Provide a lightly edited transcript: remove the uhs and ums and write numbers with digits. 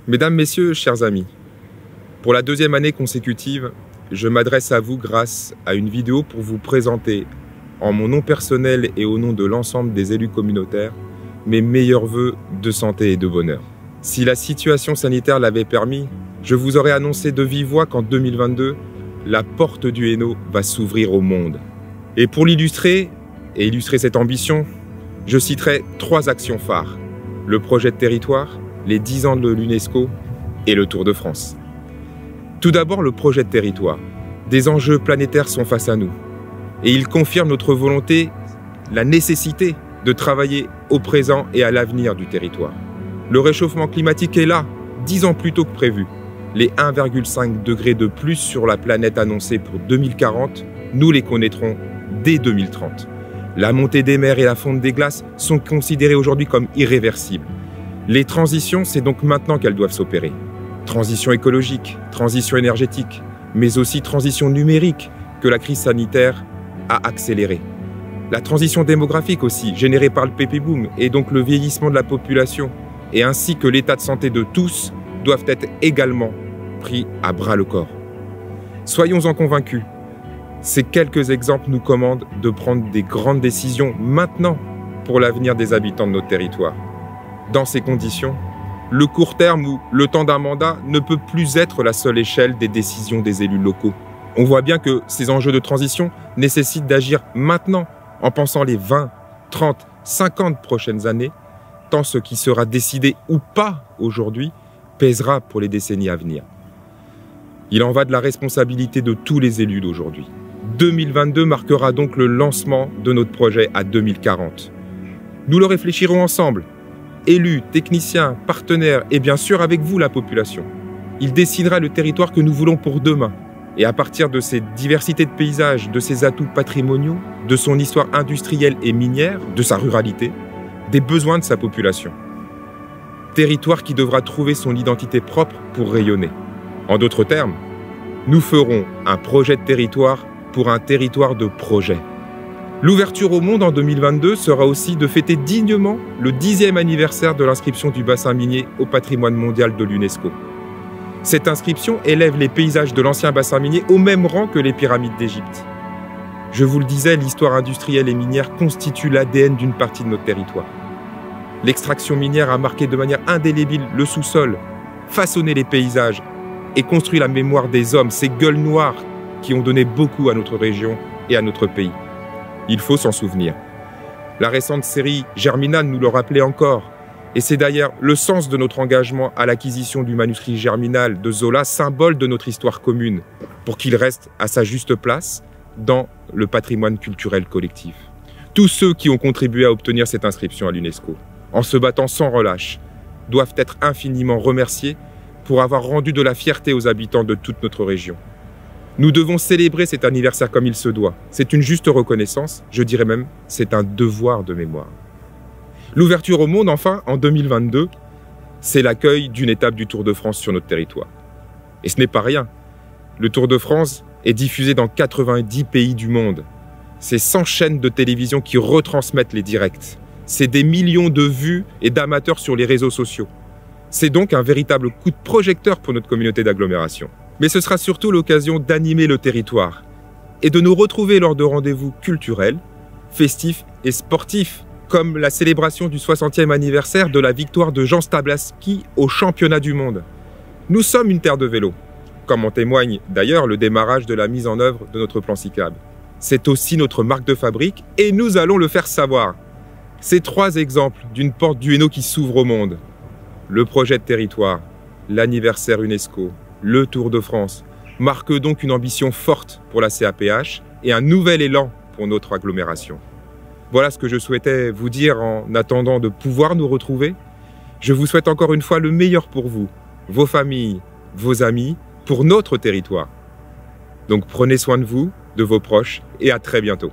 Mesdames, Messieurs, chers amis, pour la deuxième année consécutive, je m'adresse à vous grâce à une vidéo pour vous présenter, en mon nom personnel et au nom de l'ensemble des élus communautaires, mes meilleurs vœux de santé et de bonheur. Si la situation sanitaire l'avait permis, je vous aurais annoncé de vive voix qu'en 2022, la porte du Hainaut va s'ouvrir au monde. Et pour l'illustrer, et illustrer cette ambition, je citerai 3 actions phares. Le projet de territoire, les 10 ans de l'UNESCO et le Tour de France. Tout d'abord, le projet de territoire. Des enjeux planétaires sont face à nous. Et ils confirment notre volonté, la nécessité de travailler au présent et à l'avenir du territoire. Le réchauffement climatique est là, 10 ans plus tôt que prévu. Les 1,5 degrés de plus sur la planète annoncés pour 2040, nous les connaîtrons dès 2030. La montée des mers et la fonte des glaces sont considérées aujourd'hui comme irréversibles. Les transitions, c'est donc maintenant qu'elles doivent s'opérer. Transition écologique, transition énergétique, mais aussi transition numérique que la crise sanitaire a accélérée. La transition démographique aussi, générée par le baby boom et donc le vieillissement de la population, et ainsi que l'état de santé de tous, doivent être également pris à bras le corps. Soyons-en convaincus. Ces quelques exemples nous commandent de prendre des grandes décisions maintenant pour l'avenir des habitants de notre territoire. Dans ces conditions, le court terme ou le temps d'un mandat ne peut plus être la seule échelle des décisions des élus locaux. On voit bien que ces enjeux de transition nécessitent d'agir maintenant, en pensant les 20, 30, 50 prochaines années, tant ce qui sera décidé ou pas aujourd'hui pèsera pour les décennies à venir. Il en va de la responsabilité de tous les élus d'aujourd'hui. 2022 marquera donc le lancement de notre projet à 2040. Nous le réfléchirons ensemble, élus, techniciens, partenaires et bien sûr avec vous la population. Il dessinera le territoire que nous voulons pour demain. Et à partir de ces diversités de paysages, de ses atouts patrimoniaux, de son histoire industrielle et minière, de sa ruralité, des besoins de sa population. Territoire qui devra trouver son identité propre pour rayonner. En d'autres termes, nous ferons un projet de territoire pour un territoire de projet. L'ouverture au monde en 2022 sera aussi de fêter dignement le 10e anniversaire de l'inscription du bassin minier au patrimoine mondial de l'UNESCO. Cette inscription élève les paysages de l'ancien bassin minier au même rang que les pyramides d'Égypte. Je vous le disais, l'histoire industrielle et minière constitue l'ADN d'une partie de notre territoire. L'extraction minière a marqué de manière indélébile le sous-sol, façonné les paysages et construit la mémoire des hommes, ces gueules noires qui ont donné beaucoup à notre région et à notre pays. Il faut s'en souvenir. La récente série Germinal nous le rappelait encore, et c'est d'ailleurs le sens de notre engagement à l'acquisition du manuscrit Germinal de Zola, symbole de notre histoire commune, pour qu'il reste à sa juste place dans le patrimoine culturel collectif. Tous ceux qui ont contribué à obtenir cette inscription à l'UNESCO, en se battant sans relâche, doivent être infiniment remerciés pour avoir rendu de la fierté aux habitants de toute notre région. Nous devons célébrer cet anniversaire comme il se doit. C'est une juste reconnaissance, je dirais même, c'est un devoir de mémoire. L'ouverture au monde, enfin, en 2022, c'est l'accueil d'une étape du Tour de France sur notre territoire. Et ce n'est pas rien. Le Tour de France est diffusé dans 90 pays du monde. C'est 100 chaînes de télévision qui retransmettent les directs. C'est des millions de vues et d'amateurs sur les réseaux sociaux. C'est donc un véritable coup de projecteur pour notre communauté d'agglomération. Mais ce sera surtout l'occasion d'animer le territoire et de nous retrouver lors de rendez-vous culturels, festifs et sportifs, comme la célébration du 60e anniversaire de la victoire de Jean Stablaski au championnat du monde. Nous sommes une terre de vélo, comme en témoigne d'ailleurs le démarrage de la mise en œuvre de notre plan cyclable. C'est aussi notre marque de fabrique et nous allons le faire savoir. Ces 3 exemples d'une porte du Hainaut qui s'ouvre au monde. Le projet de territoire, l'anniversaire UNESCO, le Tour de France, marquent donc une ambition forte pour la CAPH et un nouvel élan pour notre agglomération. Voilà ce que je souhaitais vous dire en attendant de pouvoir nous retrouver. Je vous souhaite encore une fois le meilleur pour vous, vos familles, vos amis, pour notre territoire. Donc prenez soin de vous, de vos proches et à très bientôt.